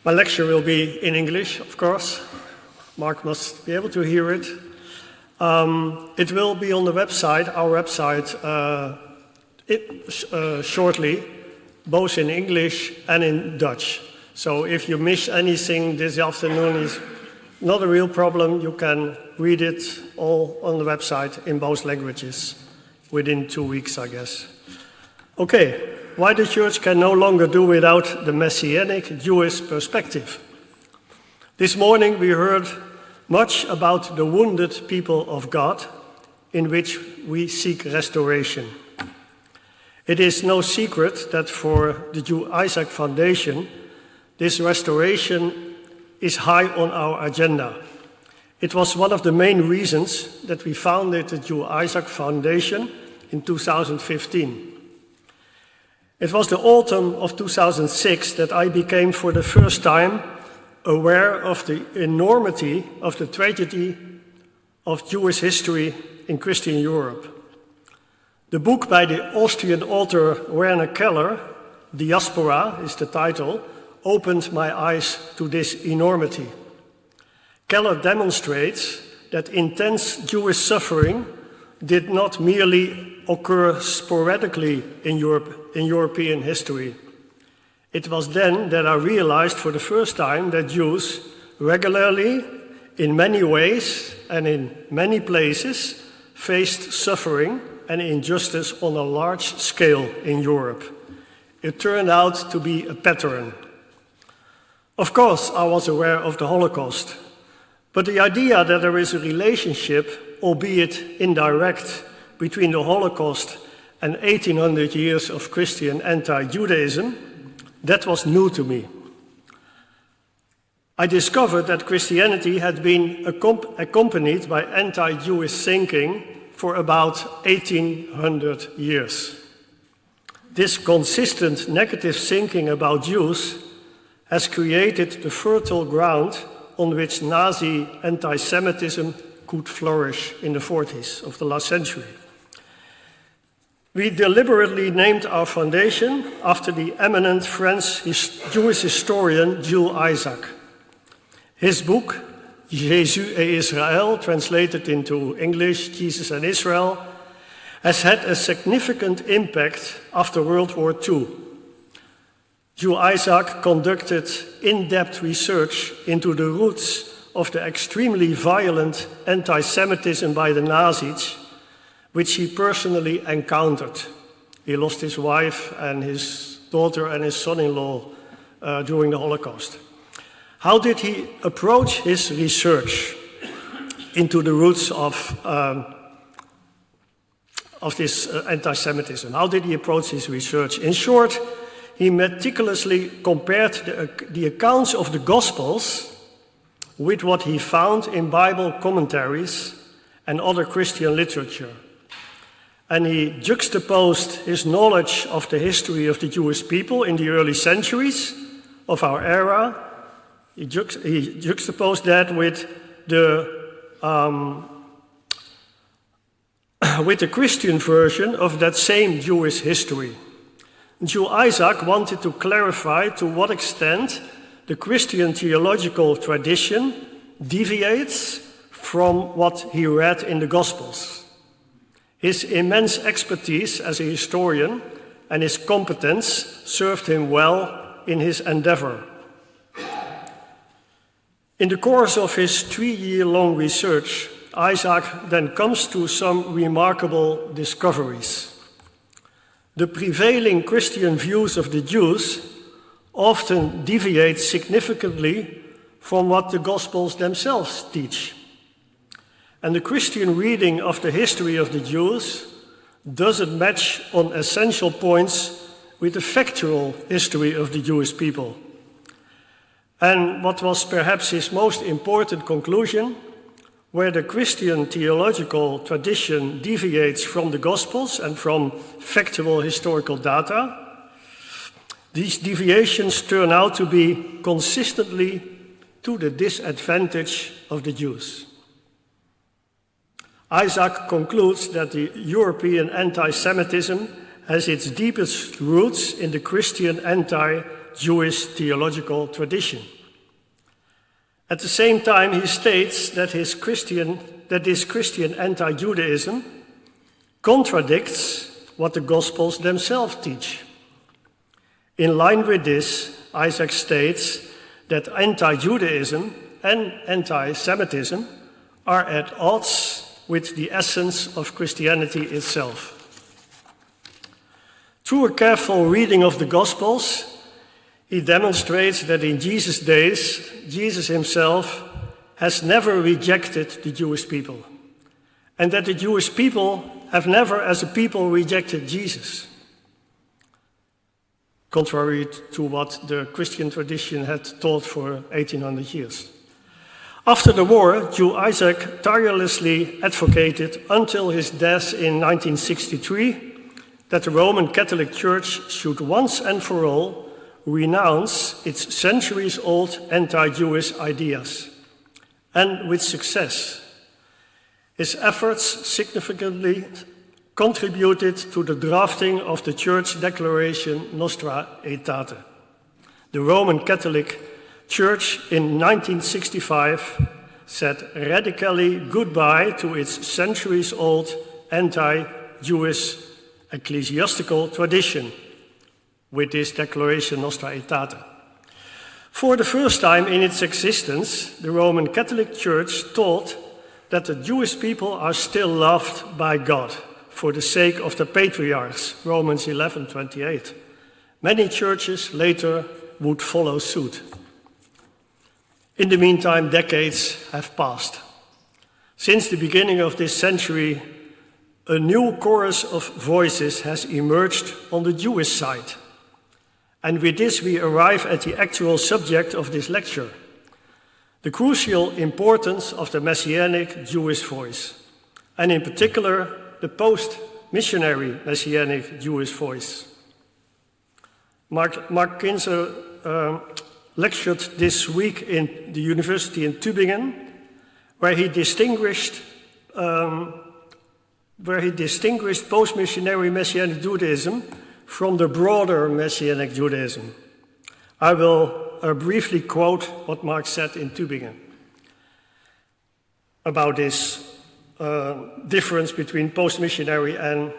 My lecture will be in English, of course. Mark must be able to hear it. It will be on the website, our website, shortly, both in English and in Dutch. So if you miss anything this afternoon, it's not a real problem. You can read it all on the website in both languages within 2 weeks, I guess. Okay. Why the Church can no longer do without the Messianic-Jewish perspective. This morning we heard much about the wounded people of God, in which we seek restoration. It is no secret that for the Jew Isaac Foundation, this restoration is high on our agenda. It was one of the main reasons that we founded the Jew Isaac Foundation in 2015. It was the autumn of 2006 that I became for the first time aware of the enormity of the tragedy of Jewish history in Christian Europe. The book by the Austrian author Werner Keller, Diaspora is the title, opened my eyes to this enormity. Keller demonstrates that intense Jewish suffering did not merely occur sporadically in European history. It was then that I realized for the first time that Jews regularly, in many ways and in many places, faced suffering and injustice on a large scale in Europe. It turned out to be a pattern. Of course, I was aware of the Holocaust, but the idea that there is a relationship, albeit indirect, between the Holocaust and 1800 years of Christian anti-Judaism, that was new to me. I discovered that Christianity had been accompanied by anti-Jewish thinking for about 1800 years. This consistent negative thinking about Jews has created the fertile ground on which Nazi anti-Semitism could flourish in the 40s of the last century. We deliberately named our foundation after the eminent French Jewish historian Jules Isaac. His book, Jésus et Israël, translated into English, Jesus and Israel, has had a significant impact after World War II. Jules Isaac conducted in-depth research into the roots of the extremely violent anti-Semitism by the Nazis, which he personally encountered. He lost his wife and his daughter and his son-in-law during the Holocaust. How did he approach his research into the roots of this anti-Semitism? How did he approach his research? In short, he meticulously compared the accounts of the Gospels with what he found in Bible commentaries and other Christian literature. And he juxtaposed his knowledge of the history of the Jewish people in the early centuries of our era. He juxtaposed that with the Christian version of that same Jewish history. Jules Isaac wanted to clarify to what extent the Christian theological tradition deviates from what he read in the Gospels. His immense expertise as a historian and his competence served him well in his endeavor. In the course of his 3-year-long research, Isaac then comes to some remarkable discoveries. The prevailing Christian views of the Jews often deviate significantly from what the Gospels themselves teach. And the Christian reading of the history of the Jews doesn't match on essential points with the factual history of the Jewish people. And what was perhaps his most important conclusion, where the Christian theological tradition deviates from the Gospels and from factual historical data, these deviations turn out to be consistently to the disadvantage of the Jews. Isaac concludes that the European anti-Semitism has its deepest roots in the Christian anti-Jewish theological tradition. At the same time, he states that this Christian anti-Judaism contradicts what the Gospels themselves teach. In line with this, Isaac states that anti-Judaism and anti-Semitism are at odds with the essence of Christianity itself. Through a careful reading of the Gospels, he demonstrates that in Jesus' days, Jesus himself has never rejected the Jewish people, and that the Jewish people have never as a people rejected Jesus, contrary to what the Christian tradition had taught for 1800 years. After the war, Jew Isaac tirelessly advocated until his death in 1963 that the Roman Catholic Church should once and for all renounce its centuries-old anti-Jewish ideas, and with success. His efforts significantly contributed to the drafting of the Church Declaration Nostra Aetate. The Roman Catholic Church in 1965 said radically goodbye to its centuries-old anti-Jewish ecclesiastical tradition with this Declaration Nostra Aetate. For the first time in its existence, the Roman Catholic Church taught that the Jewish people are still loved by God for the sake of the patriarchs, Romans 11:28. Many churches later would follow suit. In the meantime, decades have passed. Since the beginning of this century, a new chorus of voices has emerged on the Jewish side. And with this we arrive at the actual subject of this lecture, the crucial importance of the Messianic-Jewish voice, and in particular, the post-missionary Messianic-Jewish voice. Mark Kinzer lectured this week in the university in Tübingen, where he distinguished post-missionary Messianic Judaism from the broader Messianic Judaism. I will briefly quote what Mark said in Tübingen about this difference between post-missionary and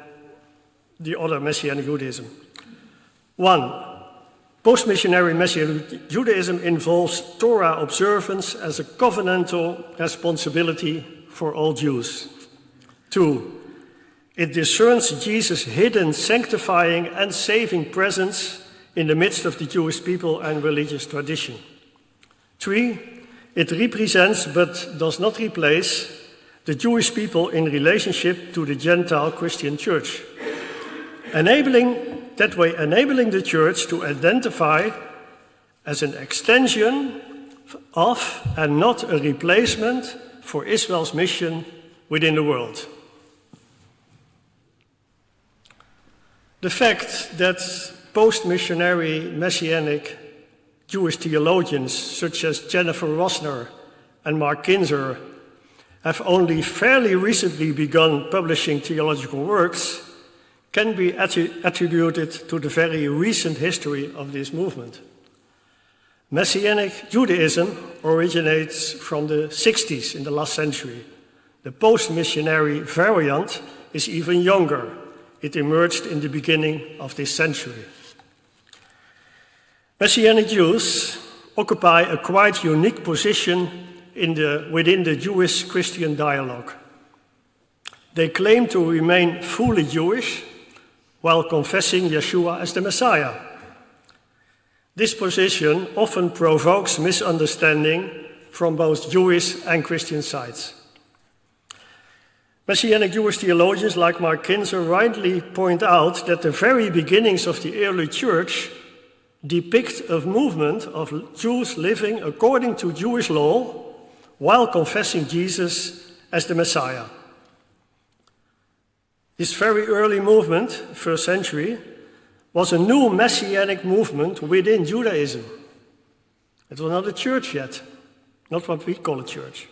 the other Messianic Judaism. 1. Post-missionary Messianic Judaism involves Torah observance as a covenantal responsibility for all Jews. 2. It discerns Jesus' hidden, sanctifying and saving presence in the midst of the Jewish people and religious tradition. 3. It represents, but does not replace, the Jewish people in relationship to the Gentile Christian church, enabling the church to identify as an extension of and not a replacement for Israel's mission within the world. The fact that post-missionary Messianic Jewish theologians such as Jennifer Rosner and Mark Kinzer have only fairly recently begun publishing theological works can be attributed to the very recent history of this movement. Messianic Judaism originates from the 60s in the last century. The post-missionary variant is even younger. It emerged in the beginning of this century. Messianic Jews occupy a quite unique position within the Jewish-Christian dialogue. They claim to remain fully Jewish while confessing Yeshua as the Messiah. This position often provokes misunderstanding from both Jewish and Christian sides. Messianic Jewish theologians like Mark Kinzer rightly point out that the very beginnings of the early church depict a movement of Jews living according to Jewish law while confessing Jesus as the Messiah. This very early movement, first century, was a new messianic movement within Judaism. It was not a church yet, not what we call a church.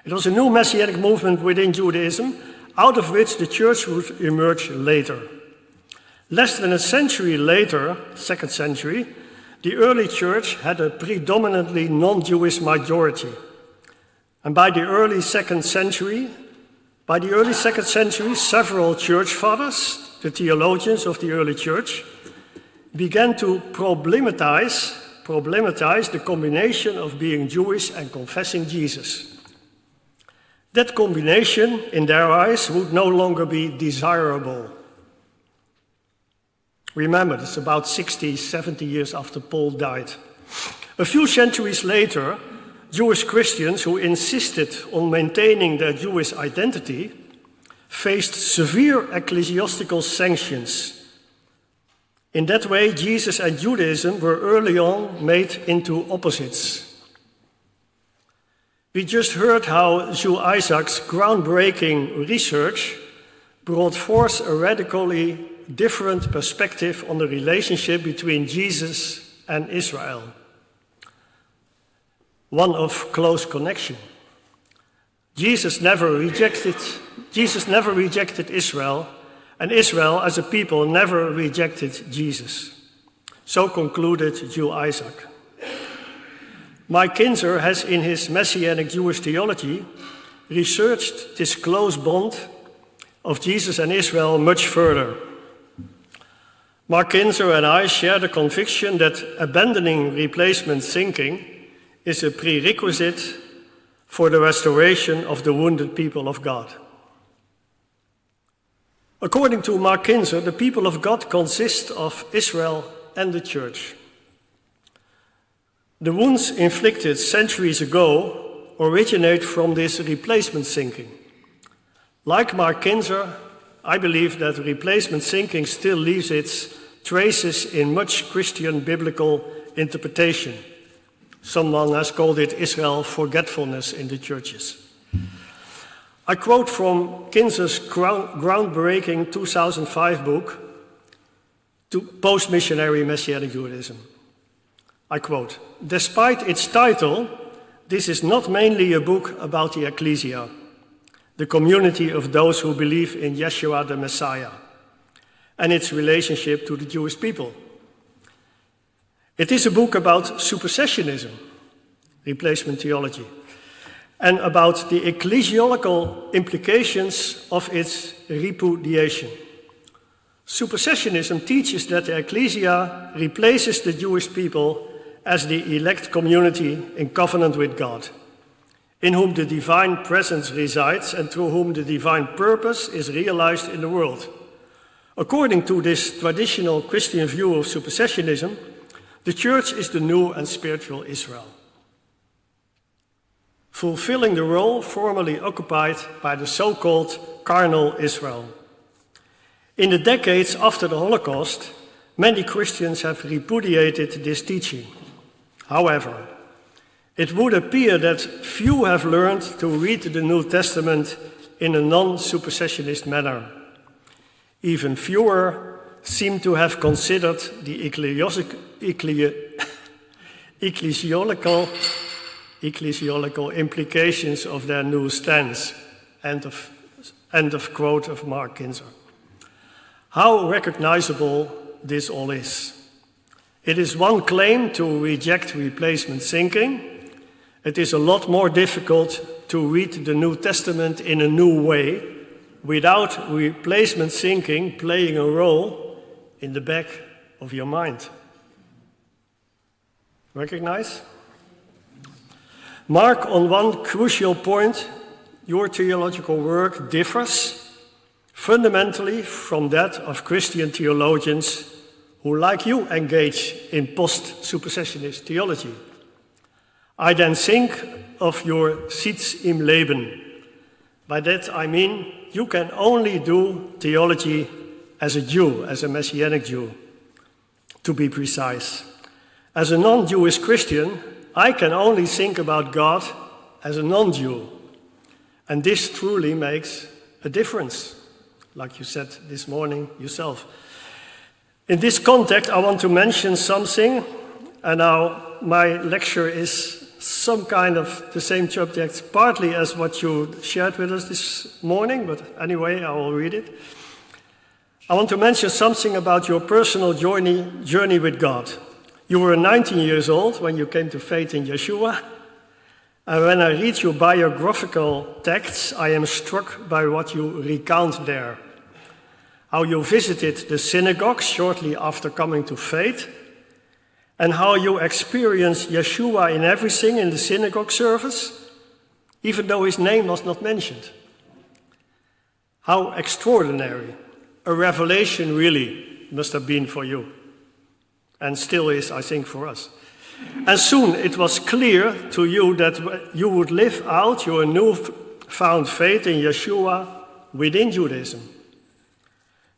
It was a new messianic movement within Judaism, out of which the church would emerge later. Less than a century later, second century, the early church had a predominantly non-Jewish majority. And by the early second century, several church fathers, the theologians of the early church, began to problematize the combination of being Jewish and confessing Jesus. That combination, in their eyes, would no longer be desirable. Remember, it's about 60, 70 years after Paul died. A few centuries later, Jewish Christians who insisted on maintaining their Jewish identity faced severe ecclesiastical sanctions. In that way, Jesus and Judaism were early on made into opposites. We just heard how Jules Isaac's groundbreaking research brought forth a radically different perspective on the relationship between Jesus and Israel. One of close connection. Jesus never rejected Israel, and Israel as a people never rejected Jesus. So concluded Jules Isaac. Mike Kinzer has, in his Messianic-Jewish theology, researched this close bond of Jesus and Israel much further. Mark Kinzer and I share the conviction that abandoning replacement thinking is a prerequisite for the restoration of the wounded people of God. According to Mark Kinzer, the people of God consist of Israel and the church. The wounds inflicted centuries ago originate from this replacement thinking. Like Mark Kinzer, I believe that replacement thinking still leaves its traces in much Christian biblical interpretation. Someone has called it Israel forgetfulness in the churches. I quote from Kinzer's groundbreaking 2005 book, Post-missionary Messianic Judaism. I quote, "Despite its title, this is not mainly a book about the ecclesia, the community of those who believe in Yeshua the Messiah, and its relationship to the Jewish people. It is a book about supersessionism, replacement theology, and about the ecclesiological implications of its repudiation. Supersessionism teaches that the ecclesia replaces the Jewish people as the elect community in covenant with God, in whom the divine presence resides and through whom the divine purpose is realized in the world. According to this traditional Christian view of supersessionism, the church is the new and spiritual Israel, fulfilling the role formerly occupied by the so-called carnal Israel. In the decades after the Holocaust, many Christians have repudiated this teaching. However, it would appear that few have learned to read the New Testament in a non-supersessionist manner. Even fewer seem to have considered the ecclesiological implications of their new stance." End of quote of Mark Kinzer. How recognizable this all is. It is one claim to reject replacement thinking. It is a lot more difficult to read the New Testament in a new way without replacement thinking playing a role in the back of your mind. Recognize? Mark, on one crucial point, your theological work differs fundamentally from that of Christian theologians who, like you, engage in post-supersessionist theology. I then think of your Sitz im Leben. By that I mean you can only do theology as a Jew, as a Messianic Jew, to be precise. As a non-Jewish Christian, I can only think about God as a non-Jew. And this truly makes a difference, like you said this morning yourself. In this context, I want to mention something, and now my lecture is some kind of the same subject, partly as what you shared with us this morning, but anyway, I will read it. I want to mention something about your personal journey with God. You were 19 years old when you came to faith in Yeshua. And when I read your biographical texts, I am struck by what you recount there. How you visited the synagogue shortly after coming to faith, and how you experienced Yeshua in everything in the synagogue service, even though his name was not mentioned. How extraordinary a revelation really must have been for you, and still is, I think, for us. And soon it was clear to you that you would live out your newfound faith in Yeshua within Judaism.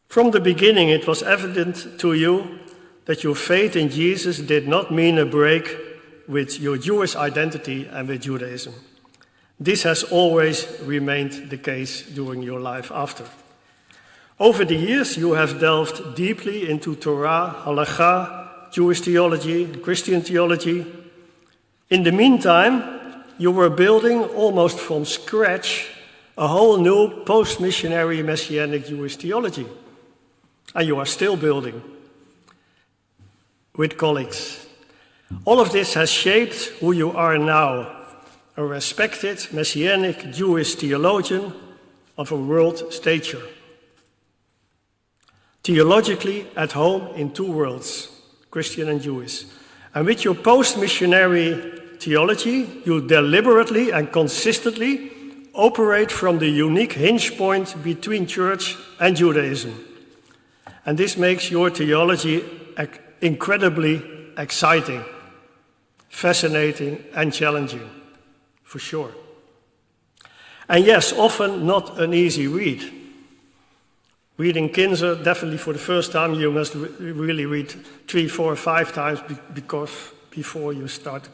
From the beginning, it was evident to you that your faith in Jesus did not mean a break with your Jewish identity and with Judaism. This has always remained the case during your life after. Over the years, you have delved deeply into Torah, Halakha, Jewish theology, Christian theology. In the meantime, you were building almost from scratch a whole new post-missionary Messianic-Jewish theology. And you are still building with colleagues. All of this has shaped who you are now, a respected Messianic Jewish theologian of a world stature. Theologically at home in two worlds, Christian and Jewish. And with your post-missionary theology, you deliberately and consistently operate from the unique hinge point between church and Judaism. And this makes your theology incredibly exciting, fascinating, and challenging, for sure. And yes, often not an easy read. Reading Kinzer, definitely for the first time, you must really read 3, 4, 5 times before you start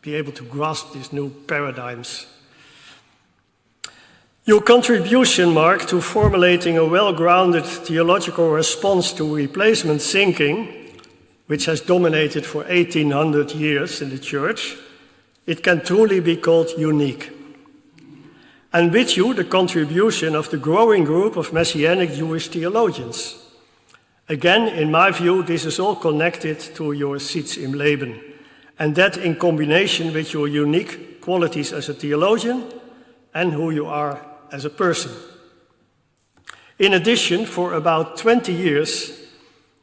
be able to grasp these new paradigms. Your contribution, Mark, to formulating a well-grounded theological response to replacement thinking, which has dominated for 1800 years in the church, it can truly be called unique. And with you, the contribution of the growing group of Messianic Jewish theologians. Again, in my view, this is all connected to your Sitz im Leben, and that in combination with your unique qualities as a theologian and who you are as a person. In addition, for about 20 years,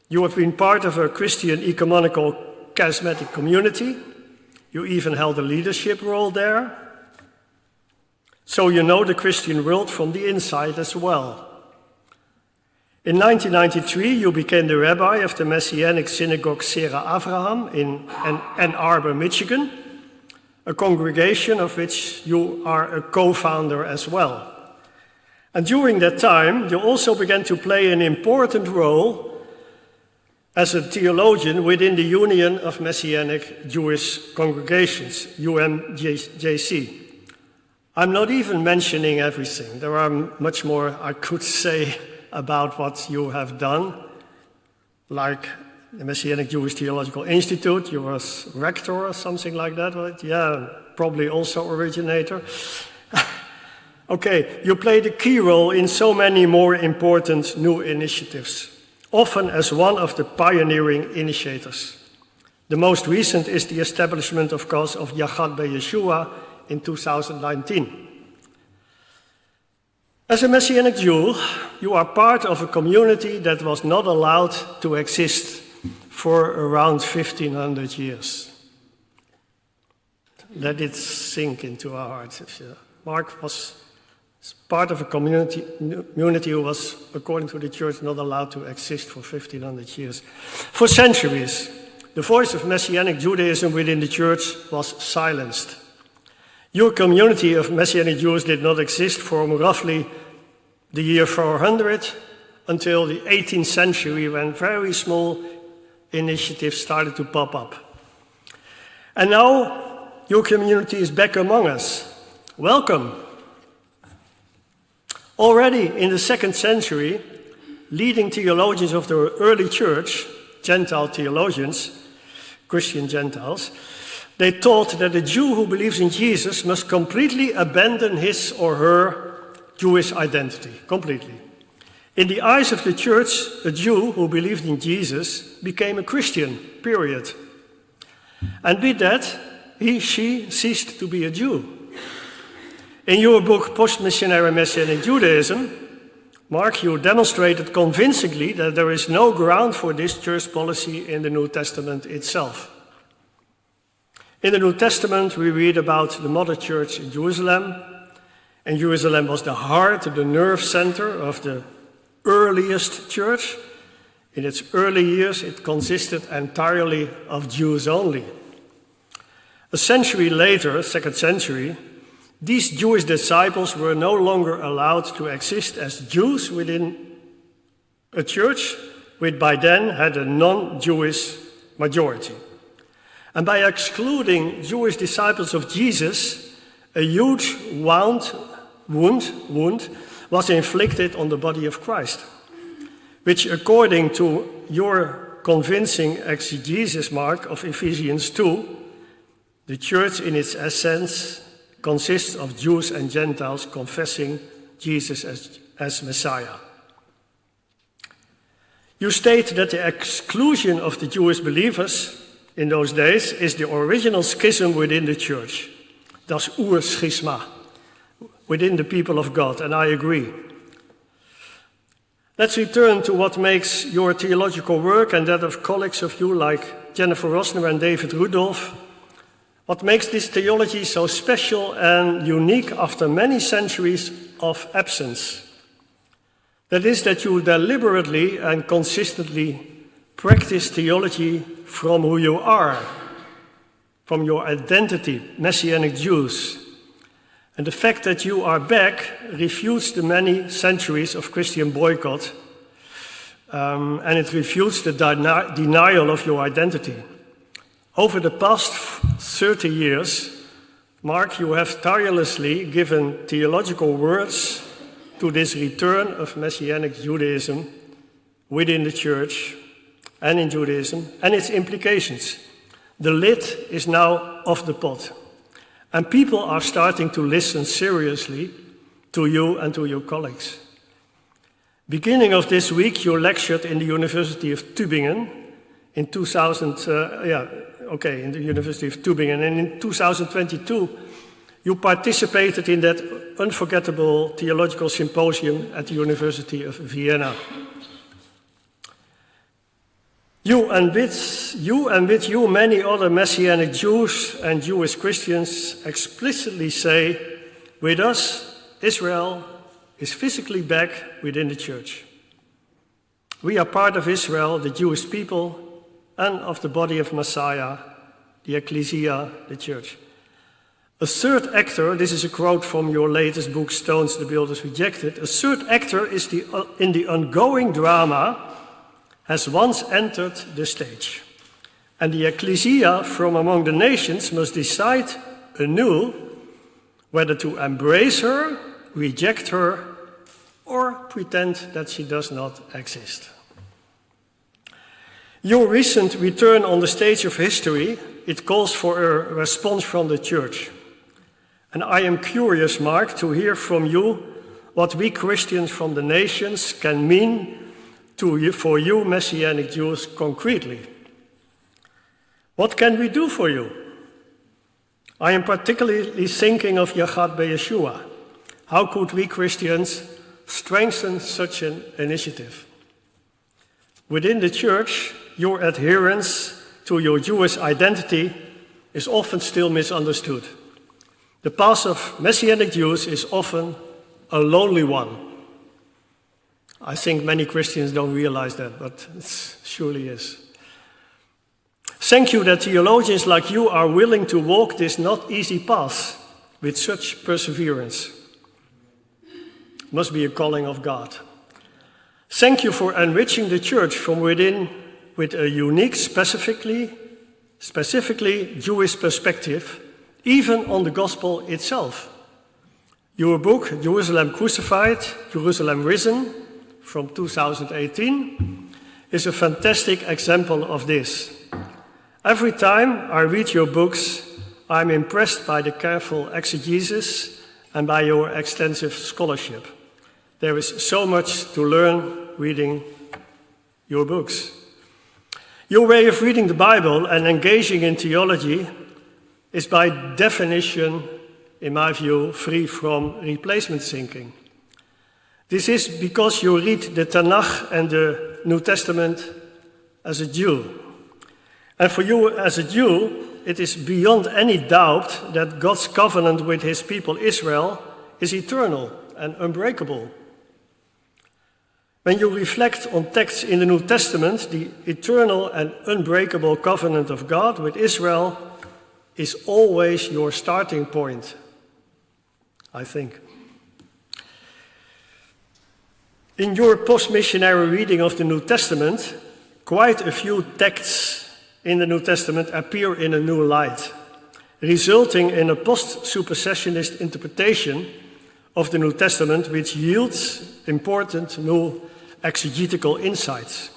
you have been part of a Christian ecumenical charismatic community. You even held a leadership role there. So you know the Christian world from the inside as well. In 1993, you became the rabbi of the Messianic Synagogue Sarah Abraham in Ann Arbor, Michigan, a congregation of which you are a co-founder as well. And during that time, you also began to play an important role as a theologian within the Union of Messianic Jewish Congregations, UMJC. I'm not even mentioning everything. There are much more I could say about what you have done, like the Messianic Jewish Theological Institute. You were rector or something like that, right? Yeah, probably also originator. Okay, you played a key role in so many more important new initiatives, often as one of the pioneering initiators. The most recent is the establishment, of course, of Yachad BeYeshua in 2019. As a Messianic Jew, you are part of a community that was not allowed to exist for around 1500 years. Let it sink into our hearts. Mark was part of a community who was, according to the church, not allowed to exist for 1500 years. For centuries, the voice of Messianic Judaism within the church was silenced. Your community of Messianic Jews did not exist from roughly the year 400 until the 18th century, when very small initiatives started to pop up. And now your community is back among us. Welcome. Already in the 2nd century, leading theologians of the early church, Gentile theologians, Christian Gentiles, they taught that a Jew who believes in Jesus must completely abandon his or her Jewish identity, completely. In the eyes of the church, a Jew who believed in Jesus became a Christian, period. And with that, she ceased to be a Jew. In your book, Post-missionary Messianic Judaism, Mark, you demonstrated convincingly that there is no ground for this church policy in the New Testament itself. In the New Testament, we read about the mother church in Jerusalem, and Jerusalem was the heart, the nerve center of the earliest church. In its early years, it consisted entirely of Jews only. A century later, 2nd century, these Jewish disciples were no longer allowed to exist as Jews within a church which by then had a non-Jewish majority. And by excluding Jewish disciples of Jesus, a huge wound was inflicted on the body of Christ, which according to your convincing exegesis, Mark, of Ephesians 2, the church in its essence consists of Jews and Gentiles confessing Jesus as Messiah. You state that the exclusion of the Jewish believers in those days is the original schism within the church, das Urschisma, within the people of God, and I agree. Let's return to what makes your theological work and that of colleagues of you like Jennifer Rosner and David Rudolph. What makes this theology so special and unique after many centuries of absence? That is that you deliberately and consistently practice theology from who you are, from your identity, Messianic Jews. And the fact that you are back refutes the many centuries of Christian boycott, and it refutes the denial of your identity. Over the past 30 years, Mark, you have tirelessly given theological words to this return of Messianic Judaism within the church and in Judaism and its implications. The lid is now off the pot, and people are starting to listen seriously to you and to your colleagues. Beginning of this week, you lectured in the University of Tübingen in in the University of Tübingen, and in 2022, you participated in that unforgettable theological symposium at the University of Vienna. You and with you many other Messianic Jews and Jewish Christians explicitly say, with us, Israel is physically back within the church. We are part of Israel, the Jewish people, and of the body of Messiah, the Ecclesia, the church. A third actor, this is a quote from your latest book, Stones the Builders Rejected, a third actor is in the ongoing drama has once entered the stage. And the Ecclesia from among the nations must decide anew whether to embrace her, reject her, or pretend that she does not exist. Your recent return on the stage of history, it calls for a response from the church. And I am curious, Mark, to hear from you what we Christians from the nations can mean for you Messianic Jews concretely. What can we do for you? I am particularly thinking of Yachad BeYeshua. How could we Christians strengthen such an initiative? Within the church, your adherence to your Jewish identity is often still misunderstood. The path of Messianic Jews is often a lonely one. I think many Christians don't realize that, but it surely is. Thank you that theologians like you are willing to walk this not easy path with such perseverance. Must be a calling of God. Thank you for enriching the church from within with a unique, specifically Jewish perspective, even on the gospel itself. Your book, Jerusalem Crucified, Jerusalem Risen, from 2018, is a fantastic example of this. Every time I read your books, I'm impressed by the careful exegesis and by your extensive scholarship. There is so much to learn reading your books. Your way of reading the Bible and engaging in theology is by definition, in my view, free from replacement thinking. This is because you read the Tanakh and the New Testament as a Jew. And for you as a Jew, it is beyond any doubt that God's covenant with his people Israel is eternal and unbreakable. When you reflect on texts in the New Testament, the eternal and unbreakable covenant of God with Israel is always your starting point, I think. In your post-missionary reading of the New Testament, quite a few texts in the New Testament appear in a new light, resulting in a post-supersessionist interpretation of the New Testament, which yields important new exegetical insights.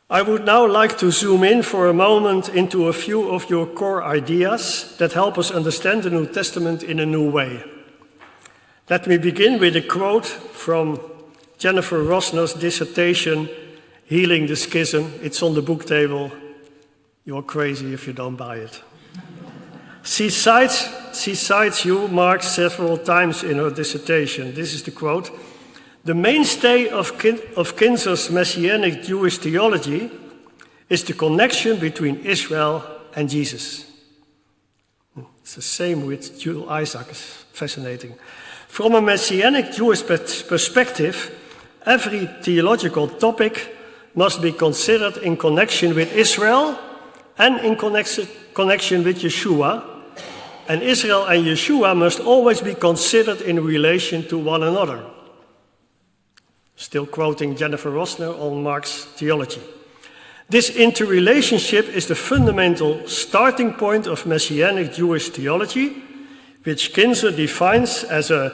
I would now like to zoom in for a moment into a few of your core ideas that help us understand the New Testament in a new way. Let me begin with a quote from Jennifer Rosner's dissertation, Healing the Schism. It's on the book table. You're crazy if you don't buy it. She cites you, Mark, several times in her dissertation. This is the quote. The mainstay of Kinzer's Messianic-Jewish theology is the connection between Israel and Jesus. It's the same with Jules Isaac, it's fascinating. From a Messianic-Jewish perspective, every theological topic must be considered in connection with Israel and in connection with Yeshua, and Israel and Yeshua must always be considered in relation to one another. Still quoting Jennifer Rosner on Mark's theology. This interrelationship is the fundamental starting point of Messianic Jewish theology, which Kinzer defines as a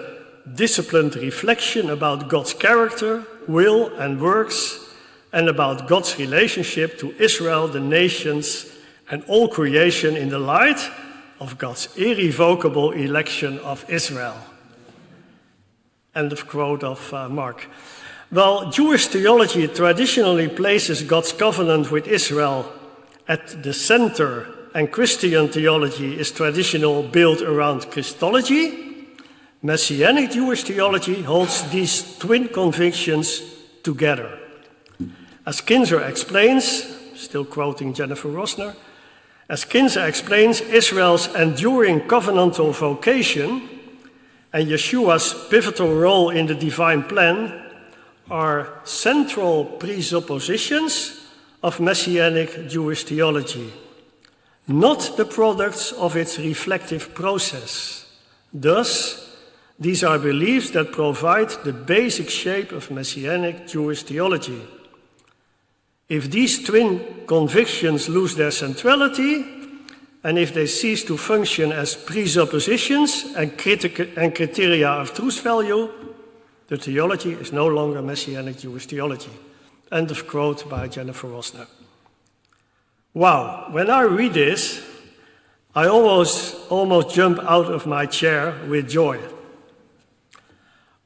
disciplined reflection about God's character, will, and works, and about God's relationship to Israel, the nations, and all creation in the light of God's irrevocable election of Israel. End of quote of Mark. Well, Jewish theology traditionally places God's covenant with Israel at the center, and Christian theology is traditionally built around Christology. Messianic Jewish theology holds these twin convictions together. As Kinzer explains, still quoting Jennifer Rosner, as Kinzer explains, Israel's enduring covenantal vocation and Yeshua's pivotal role in the divine plan are central presuppositions of Messianic Jewish theology, not the products of its reflective process. Thus, these are beliefs that provide the basic shape of Messianic Jewish theology. If these twin convictions lose their centrality, and if they cease to function as presuppositions and criteria of truth value, the theology is no longer Messianic Jewish theology. End of quote by Jennifer Rosner. Wow, when I read this, I almost jump out of my chair with joy.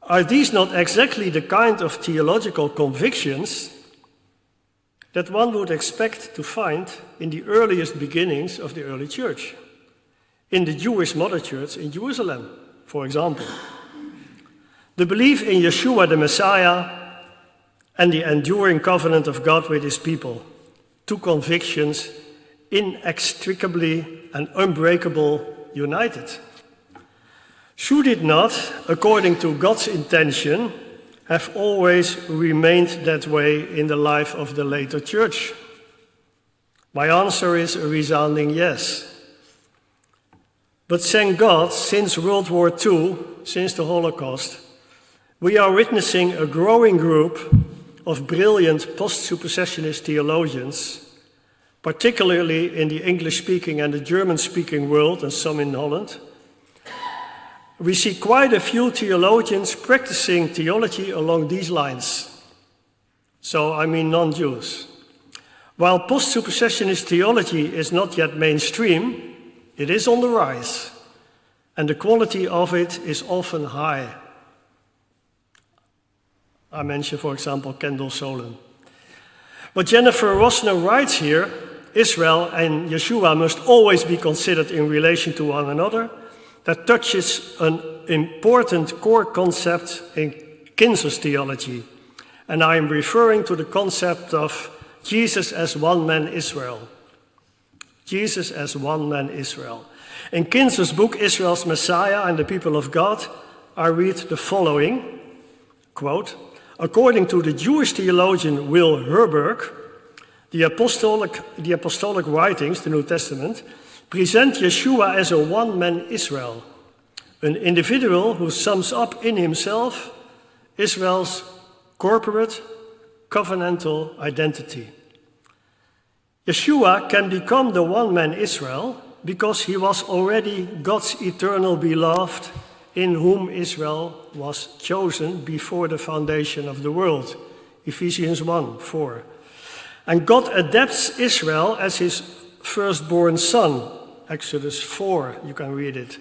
Are these not exactly the kind of theological convictions that one would expect to find in the earliest beginnings of the early church? In the Jewish mother church in Jerusalem, for example. The belief in Yeshua the Messiah and the enduring covenant of God with his people. Two convictions inextricably and unbreakable united. Should it not, according to God's intention, have always remained that way in the life of the later church? My answer is a resounding yes. But thank God, since World War II, since the Holocaust, we are witnessing a growing group of brilliant post-supersessionist theologians, particularly in the English-speaking and the German-speaking world, and some in Holland. We see quite a few theologians practicing theology along these lines. So, I mean non-Jews. While post-supersessionist theology is not yet mainstream, it is on the rise, and the quality of it is often high. I mention, for example, Kendall Solon. But Jennifer Rosner writes here, Israel and Yeshua must always be considered in relation to one another. That touches an important core concept in Kinzer's theology. And I am referring to the concept of Jesus as one man Israel. Jesus as one man Israel. In Kinzer's book, Israel's Messiah and the People of God, I read the following, quote, according to the Jewish theologian Will Herberg, the apostolic writings, the New Testament, present Yeshua as a one-man Israel, an individual who sums up in himself Israel's corporate, covenantal identity. Yeshua can become the one-man Israel because he was already God's eternal beloved, in whom Israel was chosen before the foundation of the world. Ephesians 1:4. And God adopts Israel as his firstborn son. Exodus 4, you can read it.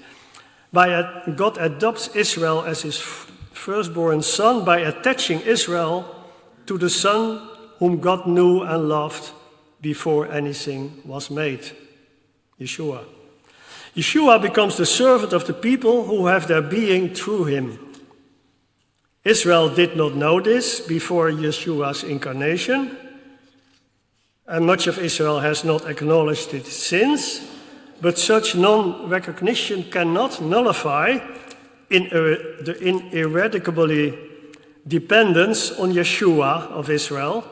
God adopts Israel as his firstborn son by attaching Israel to the Son whom God knew and loved before anything was made, Yeshua. Yeshua becomes the servant of the people who have their being through him. Israel did not know this before Yeshua's incarnation, and much of Israel has not acknowledged it since, but such non-recognition cannot nullify the ineradicable dependence on Yeshua of Israel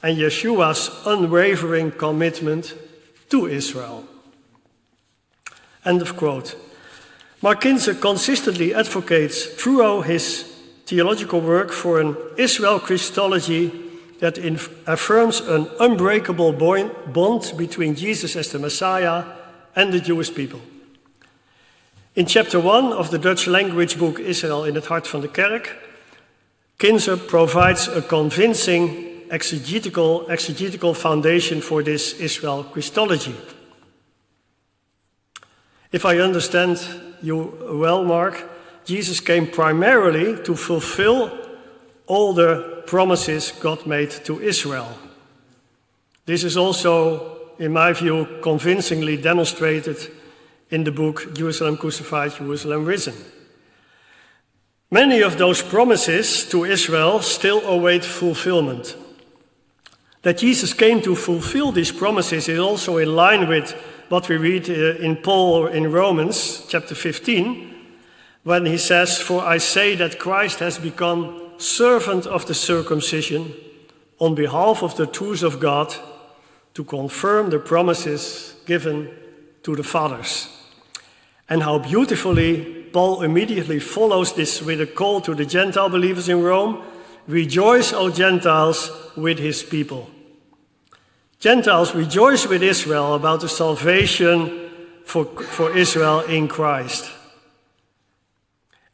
and Yeshua's unwavering commitment to Israel. End of quote. Mark Kinzer consistently advocates throughout his theological work for an Israel Christology that affirms an unbreakable bond between Jesus as the Messiah and the Jewish people. In chapter 1 of the Dutch language book Israel in het hart van de kerk, Kinzer provides a convincing exegetical foundation for this Israel Christology. If I understand you well, Mark, Jesus came primarily to fulfill all the promises God made to Israel. This is also, in my view, convincingly demonstrated in the book Jerusalem Crucified, Jerusalem Risen. Many of those promises to Israel still await fulfillment. That Jesus came to fulfill these promises is also in line with what we read in Paul in Romans chapter 15, when he says, "For I say that Christ has become servant of the circumcision on behalf of the truth of God to confirm the promises given to the fathers." And how beautifully Paul immediately follows this with a call to the Gentile believers in Rome, "Rejoice, O Gentiles, with his people." Gentiles rejoice with Israel about the salvation for Israel in Christ.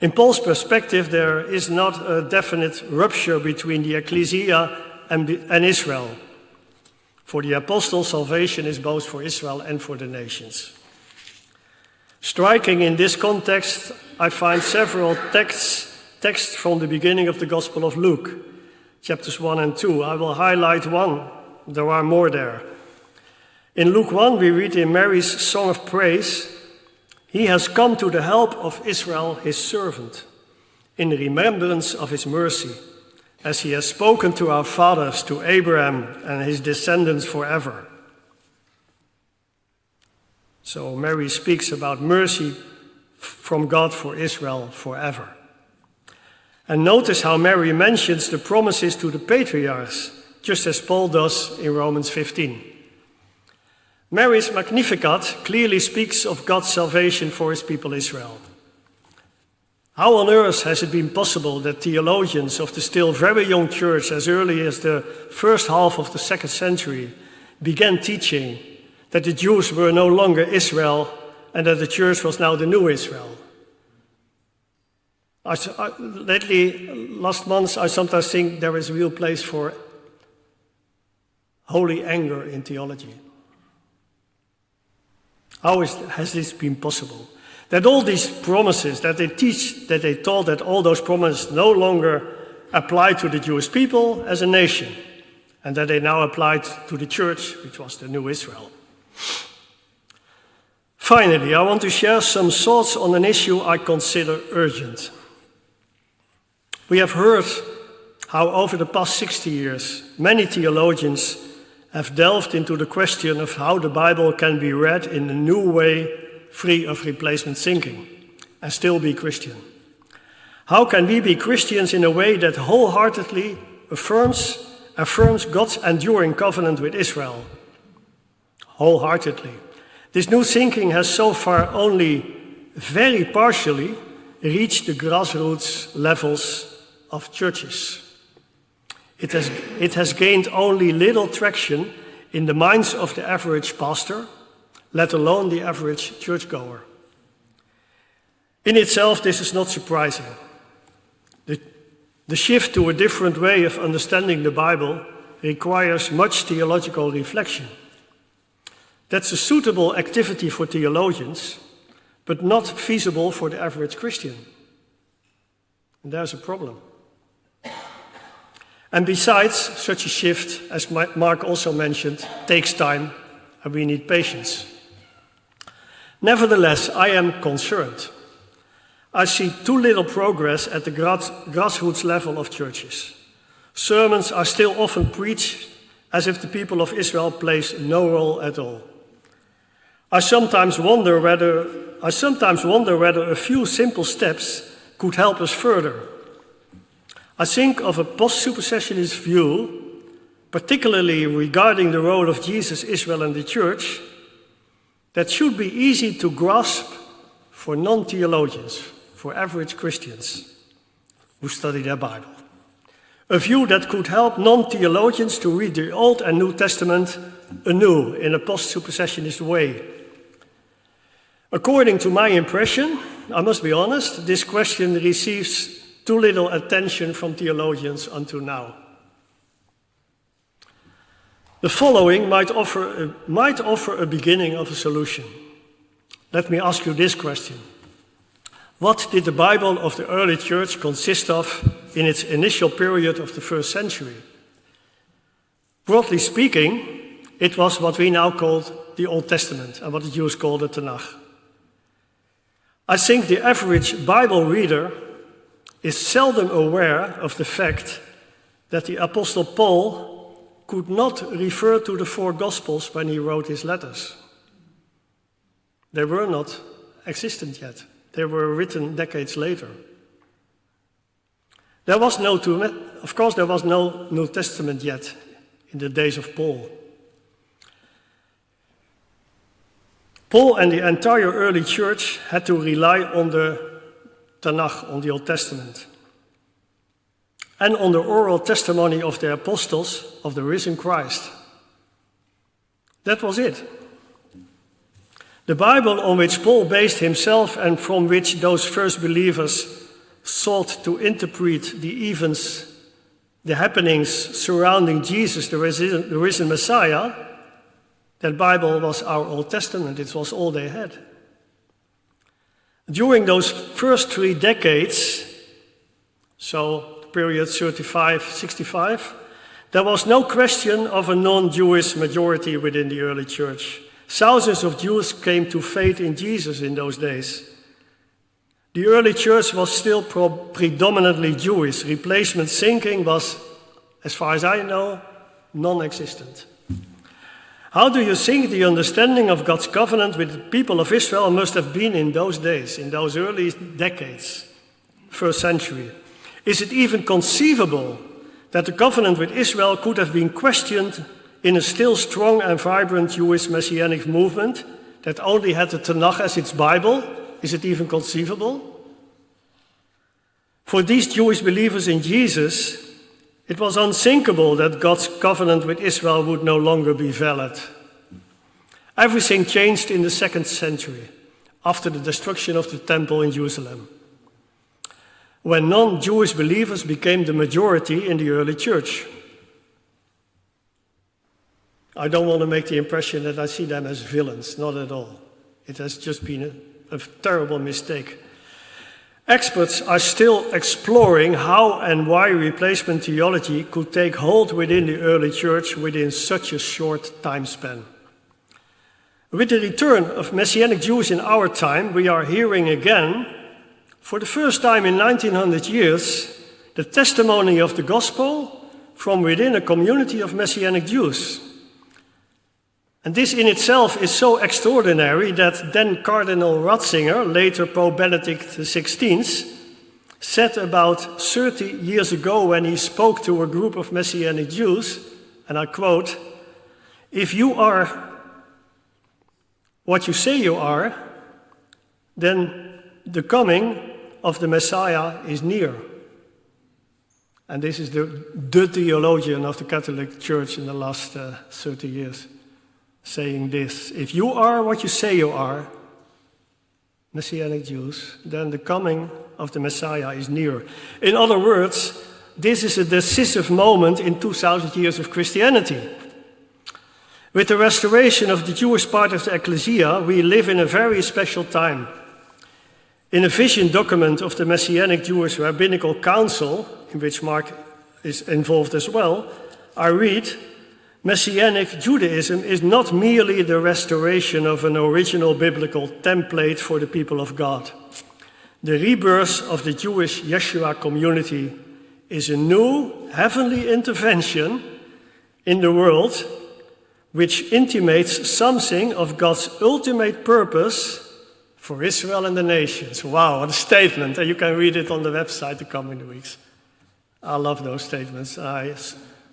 In Paul's perspective, there is not a definite rupture between the ecclesia and Israel. For the apostle, salvation is both for Israel and for the nations. Striking in this context, I find several texts from the beginning of the Gospel of Luke, chapters 1 and 2. I will highlight one. There are more there. In Luke 1, we read in Mary's song of praise, "He has come to the help of Israel, his servant, in remembrance of his mercy, as he has spoken to our fathers, to Abraham and his descendants forever." So Mary speaks about mercy from God for Israel forever. And notice how Mary mentions the promises to the patriarchs, just as Paul does in Romans 15. Mary's Magnificat clearly speaks of God's salvation for his people Israel. How on earth has it been possible that theologians of the still very young church, as early as the first half of the 2nd century, began teaching that the Jews were no longer Israel and that the church was now the new Israel? Last month, I sometimes think there is a real place for holy anger in theology. How has this been possible? That all these promises that they teach, that they taught that all those promises no longer apply to the Jewish people as a nation. and that they now applied to the church, which was the new Israel. Finally, I want to share some thoughts on an issue I consider urgent. We have heard how over the past 60 years, many theologians have delved into the question of how the Bible can be read in a new way, free of replacement thinking, and still be Christian. How can we be Christians in a way that wholeheartedly affirms God's enduring covenant with Israel? Wholeheartedly. This new thinking has so far only very partially reached the grassroots levels of churches. It has gained only little traction in the minds of the average pastor, let alone the average churchgoer. In itself, this is not surprising. The shift to a different way of understanding the Bible requires much theological reflection. That's a suitable activity for theologians, but not feasible for the average Christian. And there's a problem. And besides, such a shift, as Mark also mentioned, takes time, and we need patience. Nevertheless, I am concerned. I see too little progress at the grassroots level of churches. Sermons are still often preached as if the people of Israel plays no role at all. I sometimes wonder whether a few simple steps could help us further. I think of a post-supersessionist view, particularly regarding the role of Jesus, Israel, and the church, that should be easy to grasp for non-theologians, for average Christians who study their Bible. A view that could help non-theologians to read the Old and New Testament anew in a post-supersessionist way. According to my impression, I must be honest, this question receives too little attention from theologians until now. The following might offer a beginning of a solution. Let me ask you this question. What did the Bible of the early church consist of in its initial period of the first century? Broadly speaking, it was what we now call the Old Testament and what the Jews call the Tanakh. I think the average Bible reader is seldom aware of the fact that the Apostle Paul could not refer to the four Gospels when he wrote his letters. They were not existent yet. They were written decades later. There was no New Testament yet in the days of Paul. Paul and the entire early church had to rely on the Tanakh, on the Old Testament, and on the oral testimony of the apostles of the risen Christ. That was it. The Bible on which Paul based himself and from which those first believers sought to interpret the events, the happenings surrounding Jesus, the risen Messiah, that Bible was our Old Testament. It was all they had. During those first 3 decades, so period 35-65, there was no question of a non-Jewish majority within the early church. Thousands of Jews came to faith in Jesus in those days. The early church was still predominantly Jewish. Replacement thinking was, as far as I know, non-existent. How do you think the understanding of God's covenant with the people of Israel must have been in those days, in those early decades, first century? Is it even conceivable that the covenant with Israel could have been questioned in a still strong and vibrant Jewish Messianic movement that only had the Tanakh as its Bible? Is it even conceivable? For these Jewish believers in Jesus, it was unthinkable that God's covenant with Israel would no longer be valid. Everything changed in the 2nd century, after the destruction of the temple in Jerusalem, when non-Jewish believers became the majority in the early church. I don't want to make the impression that I see them as villains, not at all. It has just been a terrible mistake. Experts are still exploring how and why replacement theology could take hold within the early church within such a short time span. With the return of Messianic Jews in our time, we are hearing again, for the first time in 1900 years, the testimony of the gospel from within a community of Messianic Jews. And this in itself is so extraordinary that then Cardinal Ratzinger, later Pope Benedict XVI, said about 30 years ago when he spoke to a group of Messianic Jews, and I quote, "If you are what you say you are, then the coming of the Messiah is near." And this is the theologian of the Catholic Church in the last 30 years. Saying this, if you are what you say you are, Messianic Jews, then the coming of the Messiah is near. In other words, this is a decisive moment in 2,000 years of Christianity. With the restoration of the Jewish part of the Ecclesia, we live in a very special time. In a vision document of the Messianic-Jewish Rabbinical Council, in which Mark is involved as well, I read, Messianic Judaism is not merely the restoration of an original biblical template for the people of God. The rebirth of the Jewish Yeshua community is a new heavenly intervention in the world which intimates something of God's ultimate purpose for Israel and the nations. Wow, what a statement. And you can read it on the website the coming weeks. I love those statements. I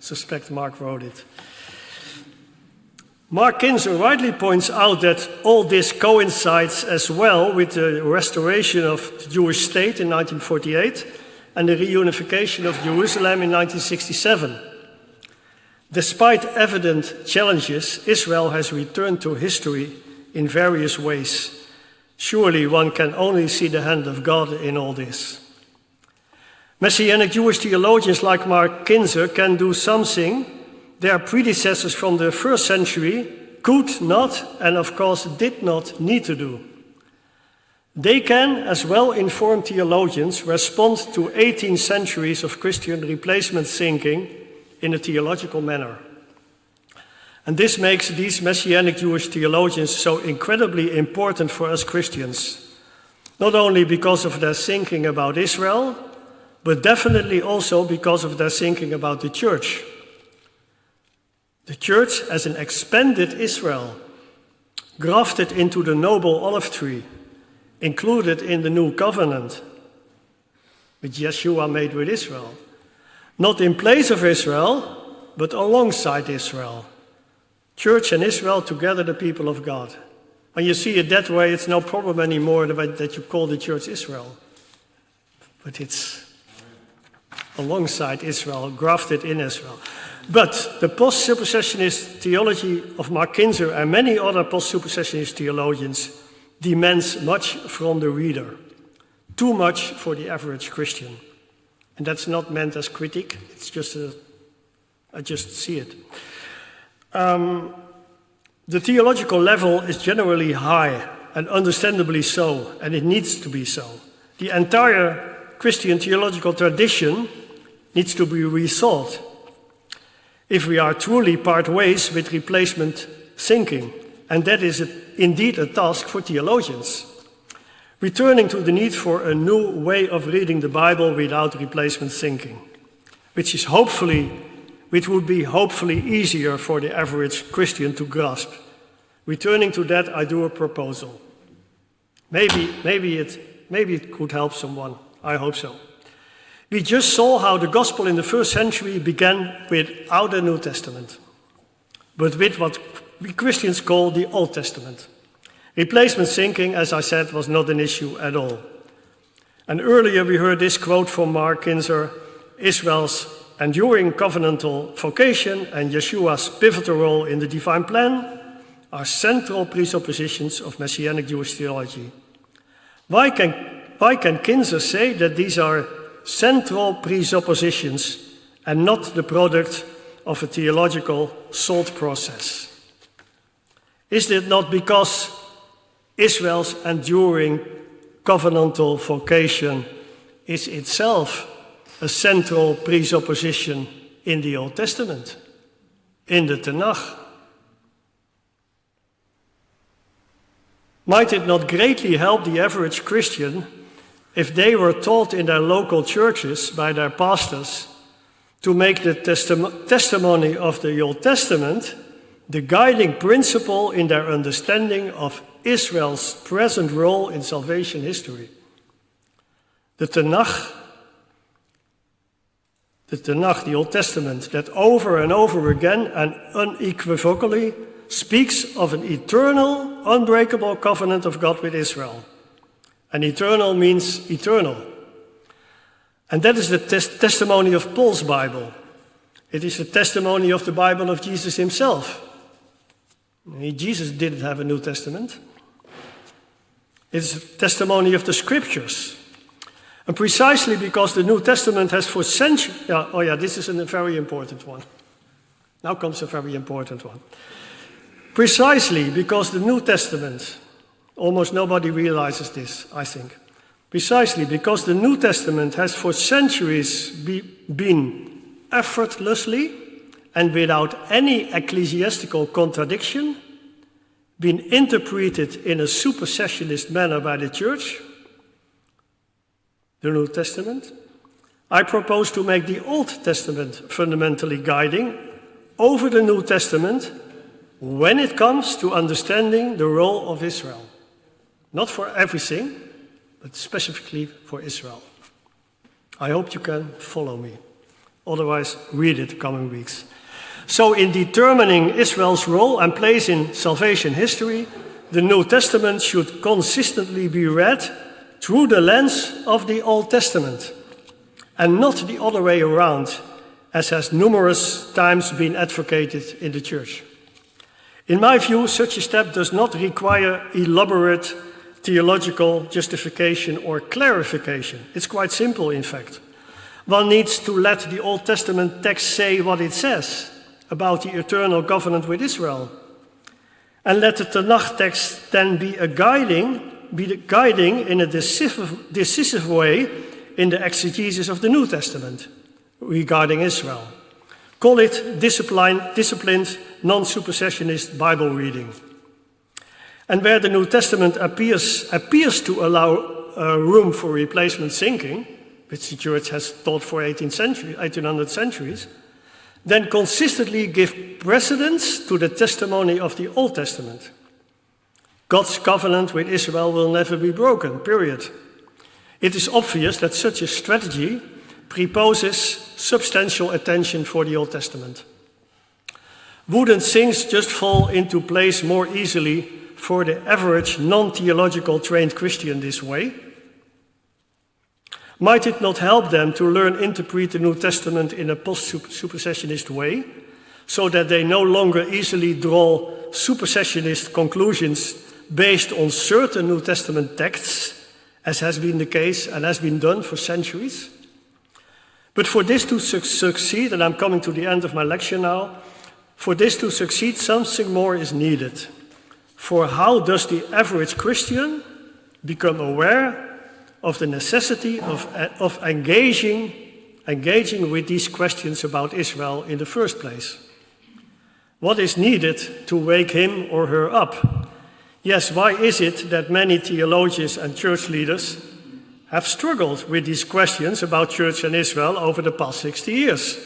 suspect Mark wrote it. Mark Kinzer rightly points out that all this coincides as well with the restoration of the Jewish state in 1948 and the reunification of Jerusalem in 1967. Despite evident challenges, Israel has returned to history in various ways. Surely one can only see the hand of God in all this. Messianic Jewish theologians like Mark Kinzer can do something their predecessors from the first century could not, and of course did not need to do. They can, as well-informed theologians, respond to 18 centuries of Christian replacement thinking in a theological manner. And this makes these Messianic Jewish theologians so incredibly important for us Christians, not only because of their thinking about Israel, but definitely also because of their thinking about the church. The church as an expanded Israel, grafted into the noble olive tree, included in the new covenant, which Yeshua made with Israel. Not in place of Israel, but alongside Israel. Church and Israel together, the people of God. When you see it that way, it's no problem anymore that you call the church Israel. But it's alongside Israel, grafted in Israel. But the post-supersessionist theology of Mark Kinzer and many other post-supersessionist theologians demands much from the reader. Too much for the average Christian. And that's not meant as critique, it's just I just see it. The theological level is generally high, and understandably so, and it needs to be so. The entire Christian theological tradition needs to be rethought if we are truly part ways with replacement thinking, and that is indeed a task for theologians. Returning to the need for a new way of reading the Bible without replacement thinking, which would be hopefully easier for the average Christian to grasp. Returning to that, I do a proposal. Maybe it could help someone. I hope so. We just saw how the gospel in the first century began without the New Testament, but with what we Christians call the Old Testament. Replacement thinking, as I said, was not an issue at all. And earlier we heard this quote from Mark Kinzer, Israel's enduring covenantal vocation and Yeshua's pivotal role in the divine plan are central presuppositions of Messianic Jewish theology. Why can Kinzer say that these are central presuppositions and not the product of a theological thought process? Is it not because Israel's enduring covenantal vocation is itself a central presupposition in the Old Testament, in the Tanakh. Might it not greatly help the average Christian if they were taught in their local churches by their pastors to make the testimony of the Old Testament the guiding principle in their understanding of Israel's present role in salvation history? The Tanakh, the Old Testament, that over and over again and unequivocally speaks of an eternal, unbreakable covenant of God with Israel. And eternal means eternal. And that is the testimony of Paul's Bible. It is the testimony of the Bible of Jesus himself. Jesus didn't have a New Testament. It's a testimony of the Scriptures. And precisely because the New Testament has for centuries... this is a very important one. Now comes a very important one. Precisely because the New Testament, almost nobody realizes this, I think. Precisely because the New Testament has for centuries been effortlessly and without any ecclesiastical contradiction been interpreted in a supersessionist manner by the Church, the New Testament, I propose to make the Old Testament fundamentally guiding over the New Testament when it comes to understanding the role of Israel. Not for everything, but specifically for Israel. I hope you can follow me. Otherwise, read it the coming weeks. So in determining Israel's role and place in salvation history, the New Testament should consistently be read through the lens of the Old Testament, and not the other way around, as has numerous times been advocated in the Church. In my view, such a step does not require elaborate theological justification or clarification. It's quite simple, in fact. One needs to let the Old Testament text say what it says about the eternal covenant with Israel, and let the Tanakh text then be guiding in a decisive way in the exegesis of the New Testament regarding Israel. Call it disciplined, non-supersessionist Bible reading. And where the New Testament appears to allow room for replacement thinking, which the Church has taught for 1800 centuries, then consistently give precedence to the testimony of the Old Testament. God's covenant with Israel will never be broken, period. It is obvious that such a strategy preposes substantial attention for the Old Testament. Wouldn't things just fall into place more easily for the average non-theological trained Christian this way? Might it not help them to interpret the New Testament in a post-supersessionist way, so that they no longer easily draw supersessionist conclusions based on certain New Testament texts, as has been the case and has been done for centuries? But for this to succeed, and I'm coming to the end of my lecture now, for this to succeed, something more is needed. For how does the average Christian become aware of the necessity of engaging with these questions about Israel in the first place? What is needed to wake him or her up? Yes, why is it that many theologians and church leaders have struggled with these questions about church and Israel over the past 60 years?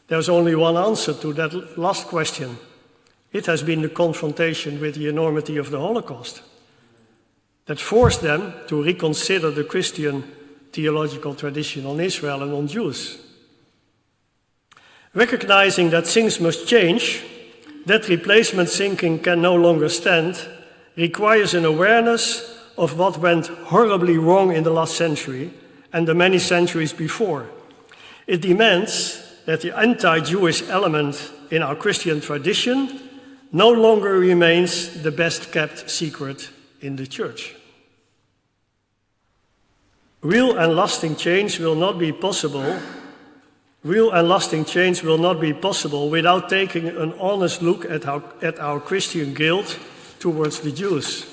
There's only one answer to that last question. It has been the confrontation with the enormity of the Holocaust that forced them to reconsider the Christian theological tradition on Israel and on Jews. Recognizing that things must change, that replacement thinking can no longer stand, requires an awareness of what went horribly wrong in the last century and the many centuries before. It demands that the anti-Jewish element in our Christian tradition no longer remains the best-kept secret in the Church. Real and lasting change will not be possible without taking an honest look at our Christian guilt towards the Jews.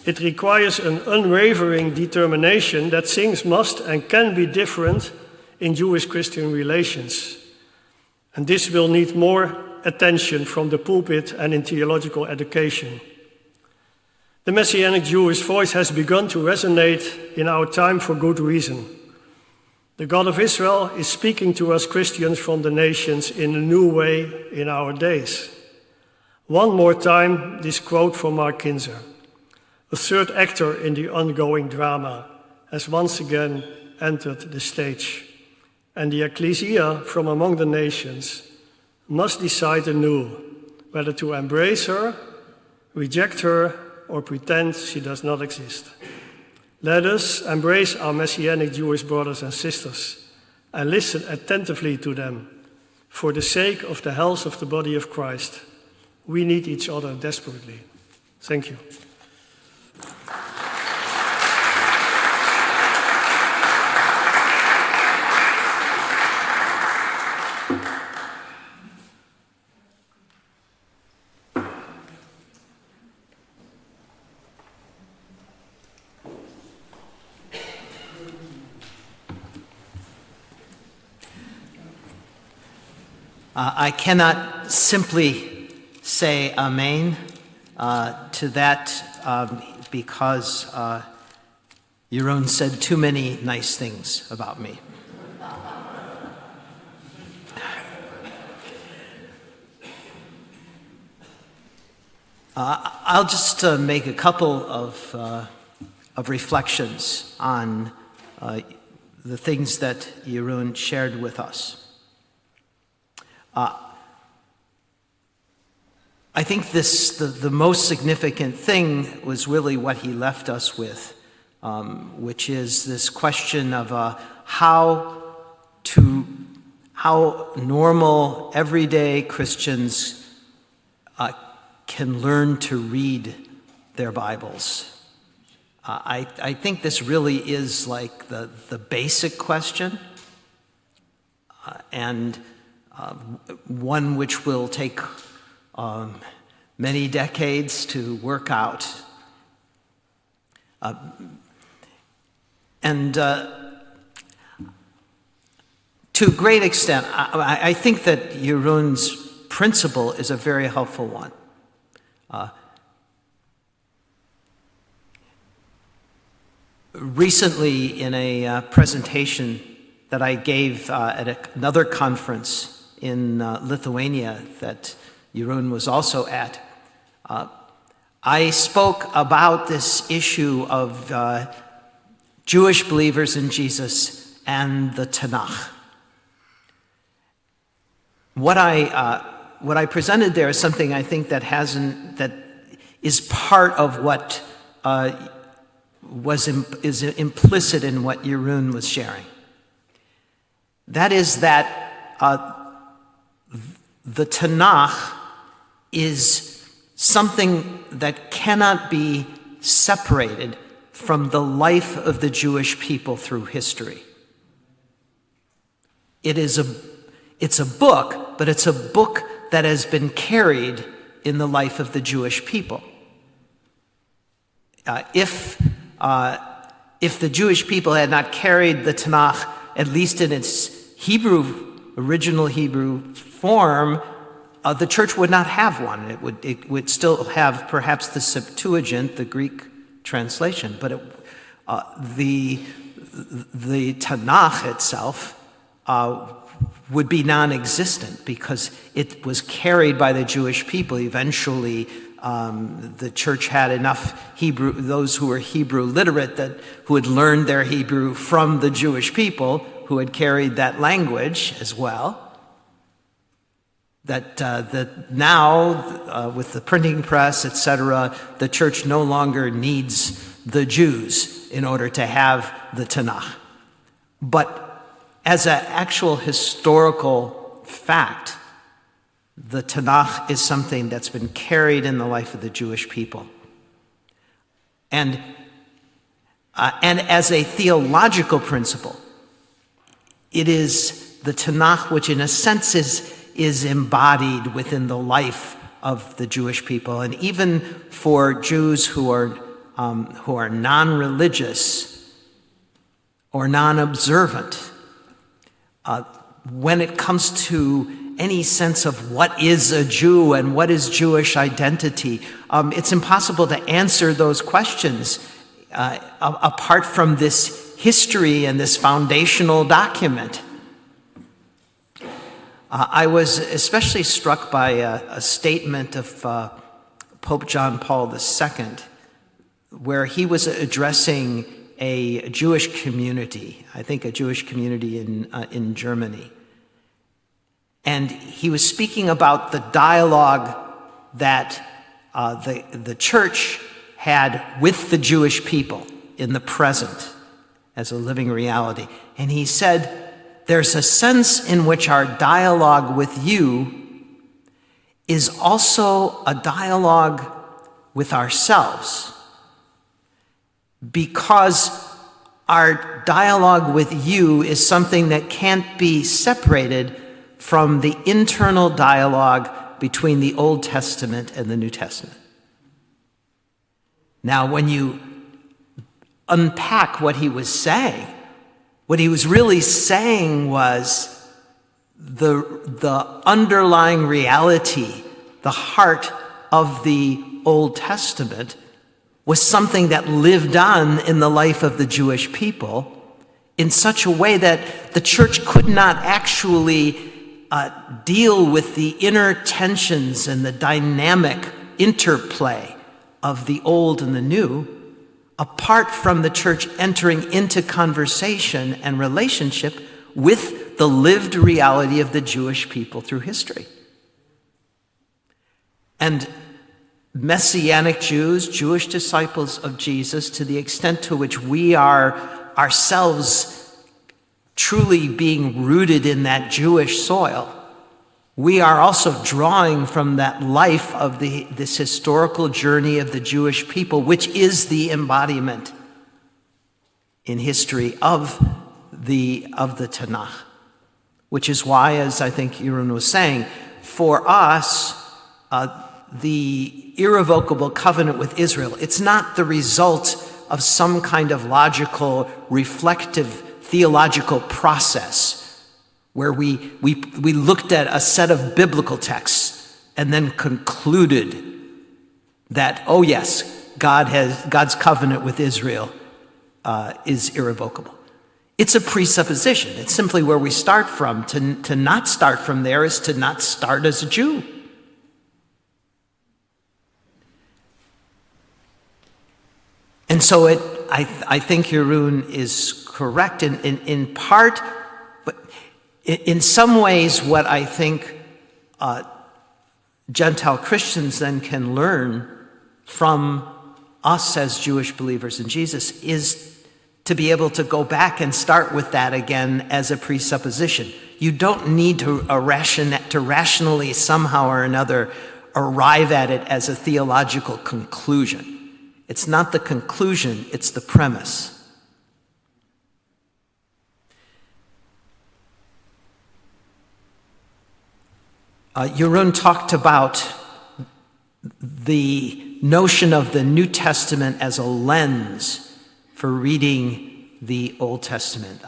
It requires an unwavering determination that things must and can be different in Jewish-Christian relations. And this will need more attention from the pulpit and in theological education. The Messianic Jewish voice has begun to resonate in our time for good reason. The God of Israel is speaking to us Christians from the nations in a new way in our days. One more time, this quote from Mark Kinzer. A third actor in the ongoing drama has once again entered the stage, and the ecclesia from among the nations must decide anew whether to embrace her, reject her, or pretend she does not exist. Let us embrace our Messianic Jewish brothers and sisters and listen attentively to them for the sake of the health of the body of Christ. We need each other desperately. Thank you. I cannot simply say amen to that because Jeroen said too many nice things about me. I'll just make a couple of reflections on the things that Jeroen shared with us. I think the most significant thing was really what he left us with, which is this question of how normal, everyday Christians can learn to read their Bibles. I think this really is like the basic question, and one which will take many decades to work out. And to a great extent, I think that Jeroen's principle is a very helpful one. Recently, in a presentation that I gave at another conference in Lithuania that Jeroen was also at, I spoke about this issue of Jewish believers in Jesus and the Tanakh. What I presented there is something I think that is part of what is implicit in what Jeroen was sharing. That is that the Tanakh is something that cannot be separated from the life of the Jewish people through history. It's a book, but it's a book that has been carried in the life of the Jewish people. If the Jewish people had not carried the Tanakh, at least in its original Hebrew form, the church would not have one. It would still have perhaps the Septuagint, the Greek translation, but the Tanakh itself would be non-existent because it was carried by the Jewish people. Eventually, the church had enough Hebrew, those who were Hebrew literate, who had learned their Hebrew from the Jewish people, who had carried that language as well. That now, with the printing press, etc., the church no longer needs the Jews in order to have the Tanakh. But as an actual historical fact, the Tanakh is something that's been carried in the life of the Jewish people. And as a theological principle, it is the Tanakh which in a sense is embodied within the life of the Jewish people. And even for Jews who are who are non-religious or non-observant, when it comes to any sense of what is a Jew and what is Jewish identity, it's impossible to answer those questions apart from this history and this foundational document. I was especially struck by a statement of Pope John Paul II, where he was addressing a Jewish community, I think a Jewish community in Germany. And he was speaking about the dialogue that the church had with the Jewish people in the present as a living reality. And he said, there's a sense in which our dialogue with you is also a dialogue with ourselves, because our dialogue with you is something that can't be separated from the internal dialogue between the Old Testament and the New Testament. Now, when you unpack what he was saying, what he was really saying was the underlying reality, the heart of the Old Testament, was something that lived on in the life of the Jewish people in such a way that the church could not actually deal with the inner tensions and the dynamic interplay of the old and the new, apart from the church entering into conversation and relationship with the lived reality of the Jewish people through history. And Messianic Jews, Jewish disciples of Jesus, to the extent to which we are ourselves truly being rooted in that Jewish soil, we are also drawing from that life of this historical journey of the Jewish people, which is the embodiment in history of the Tanakh. Which is why, as I think Jeroen was saying, for us, the irrevocable covenant with Israel, it's not the result of some kind of logical, reflective, theological process where we looked at a set of biblical texts and then concluded that, oh yes, God's covenant with Israel is irrevocable. It's a presupposition. It's simply where we start from. To not start from there is to not start as a Jew. And so I think Jeroen is correct in part, but in some ways what I think Gentile Christians then can learn from us as Jewish believers in Jesus is to be able to go back and start with that again as a presupposition. You don't need to rationally somehow or another arrive at it as a theological conclusion. It's not the conclusion, it's the premise. Jeroen talked about the notion of the New Testament as a lens for reading the Old Testament.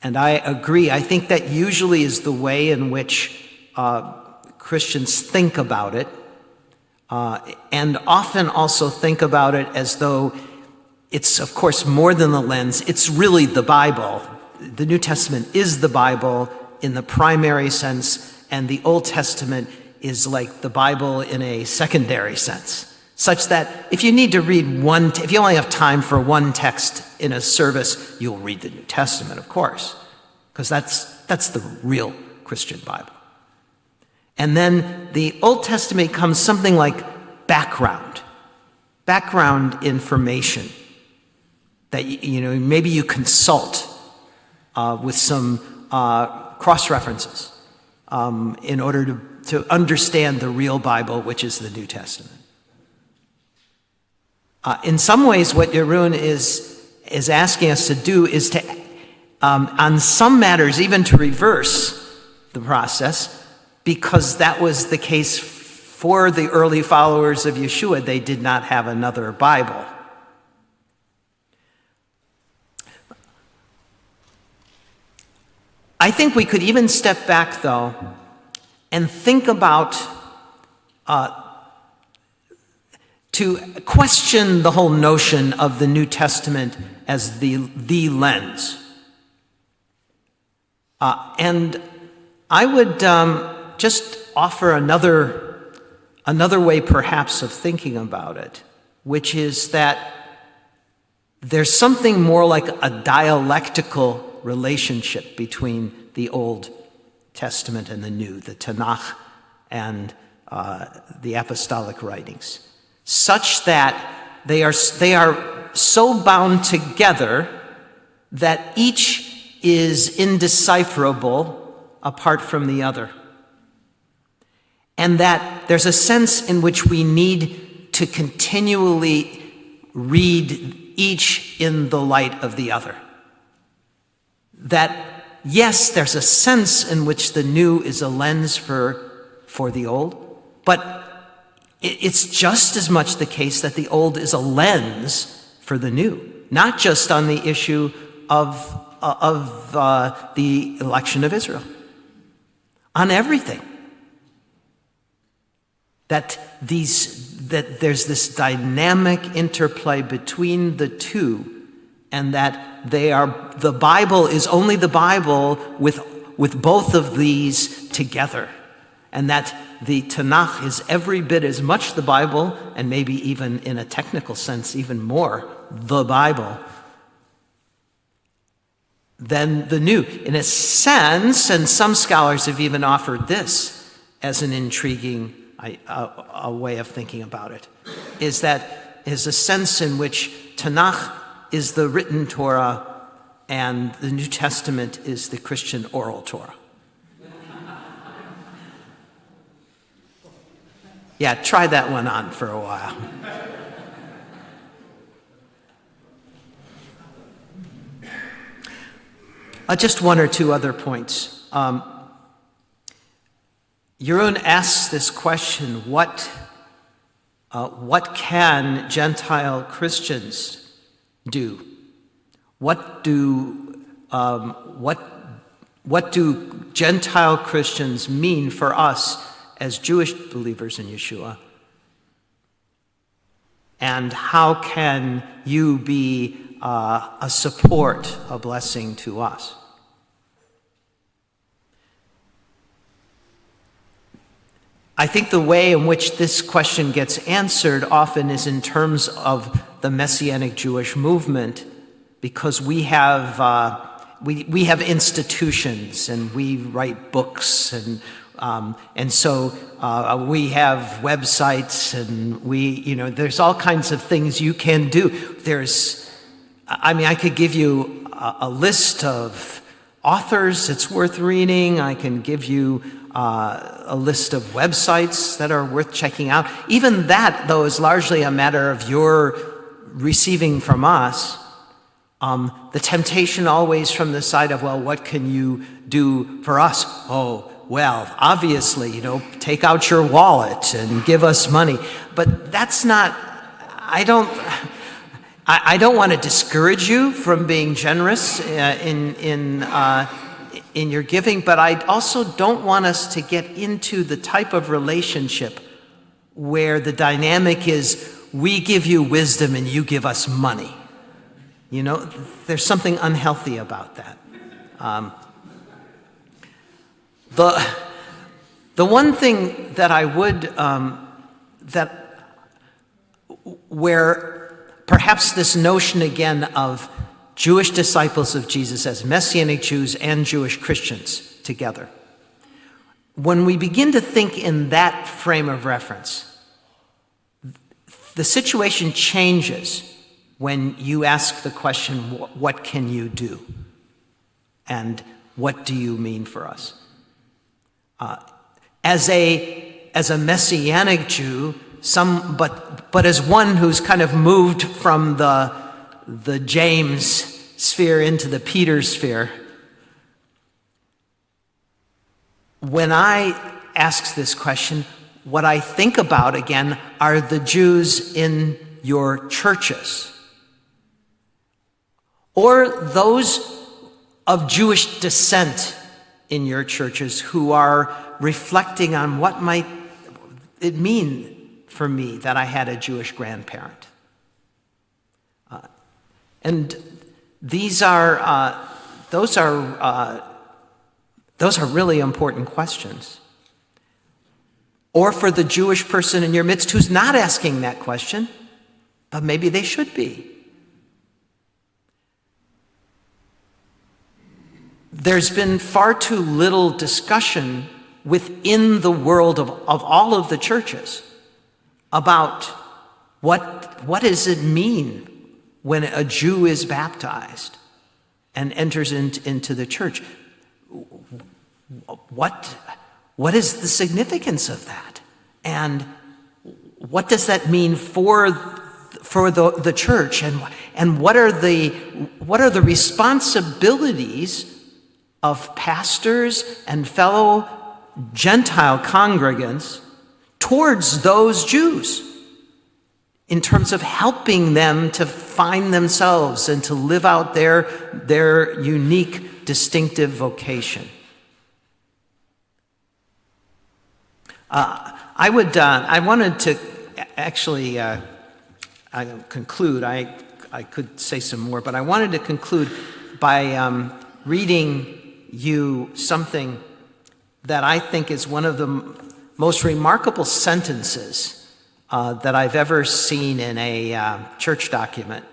And I agree. I think that usually is the way in which Christians think about it, and often also think about it as though it's, of course, more than the lens. It's really the Bible. The New Testament is the Bible in the primary sense, and the Old Testament is like the Bible in a secondary sense, such that if you need to read if you only have time for one text in a service, you'll read the New Testament, of course, because that's the real Christian Bible. And then the Old Testament becomes something like background information that maybe you consult with some cross-references in order to understand the real Bible, which is the New Testament. In some ways, what Jeroen is asking us to do is to, on some matters, even to reverse the process, because that was the case for the early followers of Yeshua, they did not have another Bible. I think we could even step back, though, and think about, to question the whole notion of the New Testament as the lens. And I would just offer another way perhaps of thinking about it, which is that there's something more like a dialectical relationship between the Old Testament and the New, the Tanakh and the apostolic writings, such that they are so bound together that each is indecipherable apart from the other. And that there's a sense in which we need to continually read each in the light of the other. That, yes, there's a sense in which the new is a lens for the old, but it's just as much the case that the old is a lens for the new, not just on the issue of the election of Israel, on everything. That there's this dynamic interplay between the two, and that the Bible is only the Bible with both of these together, and that the Tanakh is every bit as much the Bible, and maybe even in a technical sense even more the Bible, than the New. In a sense, and some scholars have even offered this as an intriguing a way of thinking about it, is that is a sense in which Tanakh is the written Torah and the New Testament is the Christian oral Torah. Yeah, try that one on for a while. Just one or two other points. Jeroen asks this question: what can Gentile Christians do? What do Gentile Christians mean for us as Jewish believers in Yeshua? And how can you be a support, a blessing to us? I think the way in which this question gets answered often is in terms of the Messianic-Jewish movement, because we have institutions and we write books and so we have websites and there's all kinds of things you can do. I could give you a list of authors it's worth reading. I can give you a list of websites that are worth checking out. Even that, though, is largely a matter of your receiving from us. The temptation always from the side of, well, what can you do for us? Oh, well, obviously, take out your wallet and give us money. But that's not, I don't want to discourage you from being generous in your giving, but I also don't want us to get into the type of relationship where the dynamic is we give you wisdom and you give us money. There's something unhealthy about that. The one thing that I would, where perhaps this notion again of Jewish disciples of Jesus as Messianic Jews and Jewish Christians together. When we begin to think in that frame of reference, the situation changes when you ask the question, what can you do? And what do you mean for us? As a Messianic Jew, but as one who's kind of moved from the James sphere into the Peter sphere, when I ask this question, what I think about, again, are the Jews in your churches, or those of Jewish descent in your churches who are reflecting on what might it mean for me that I had a Jewish grandparent. And those are really important questions. Or for the Jewish person in your midst who's not asking that question, but maybe they should be. There's been far too little discussion within the world of all of the churches about what does it mean when a Jew is baptized and enters into the church. What is the significance of that? And what does that mean for the church? And what are the responsibilities of pastors and fellow Gentile congregants towards those Jews in terms of helping them to find themselves and to live out their unique, distinctive vocation? I wanted to actually conclude. I could say some more, but I wanted to conclude by reading you something that I think is one of the most remarkable sentences that I've ever seen in a church document.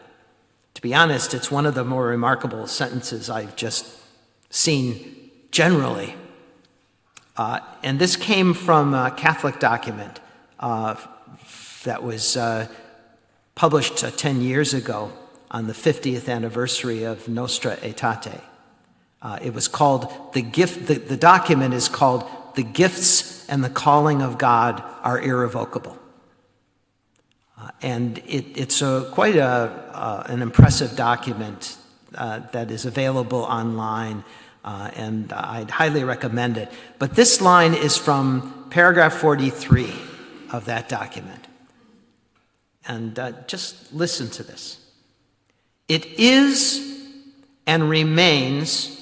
To be honest, it's one of the more remarkable sentences I've just seen generally. And this came from a Catholic document that was published 10 years ago on the 50th anniversary of Nostra Aetate. It was called the document is called "The Gifts and the Calling of God Are Irrevocable." And it's quite an impressive document that is available online, and I'd highly recommend it. But this line is from paragraph 43 of that document. And just listen to this. It is and remains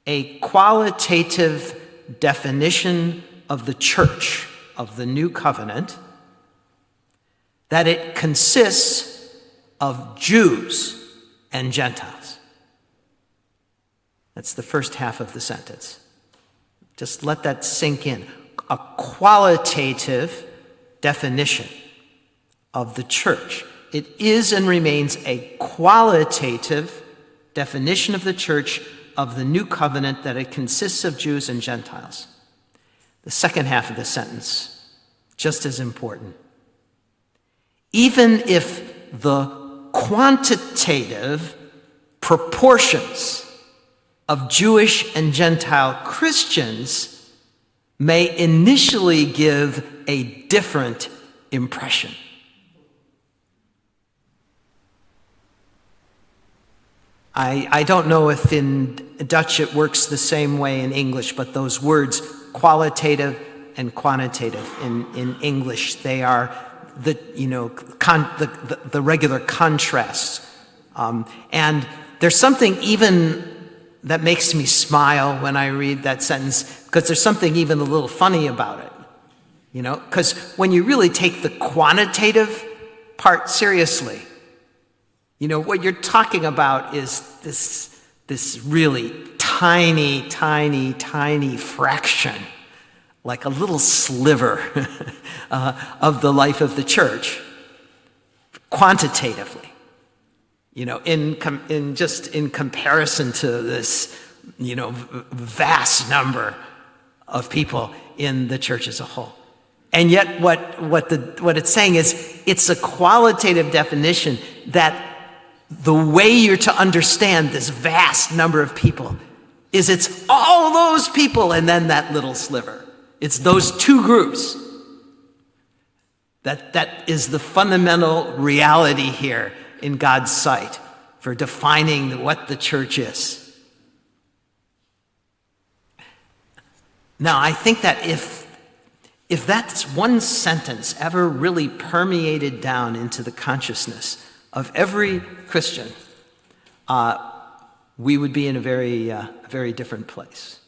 a qualitative definition of the church of the New Covenant that it consists of Jews and Gentiles. That's the first half of the sentence. Just let that sink in. A qualitative definition of the church. It is and remains a qualitative definition of the church of the New Covenant that it consists of Jews and Gentiles. The second half of the sentence, just as important. Even if the quantitative proportions of Jewish and Gentile Christians may initially give a different impression. I don't know if in Dutch it works the same way in English, but those words, qualitative and quantitative, in English, they are the regular contrasts. And there's something even that makes me smile when I read that sentence, because there's something even a little funny about it. Because when you really take the quantitative part seriously, what you're talking about is this really tiny, tiny, tiny fraction, like a little sliver of the life of the church, quantitatively. In comparison to this, vast number of people in the church as a whole. And yet, what it's saying is, it's a qualitative definition that the way you're to understand this vast number of people is it's all those people and then that little sliver. It's those two groups. That is the fundamental reality here in God's sight for defining what the church is. Now, I think that if that one sentence ever really permeated down into the consciousness of every Christian, we would be in a very different place.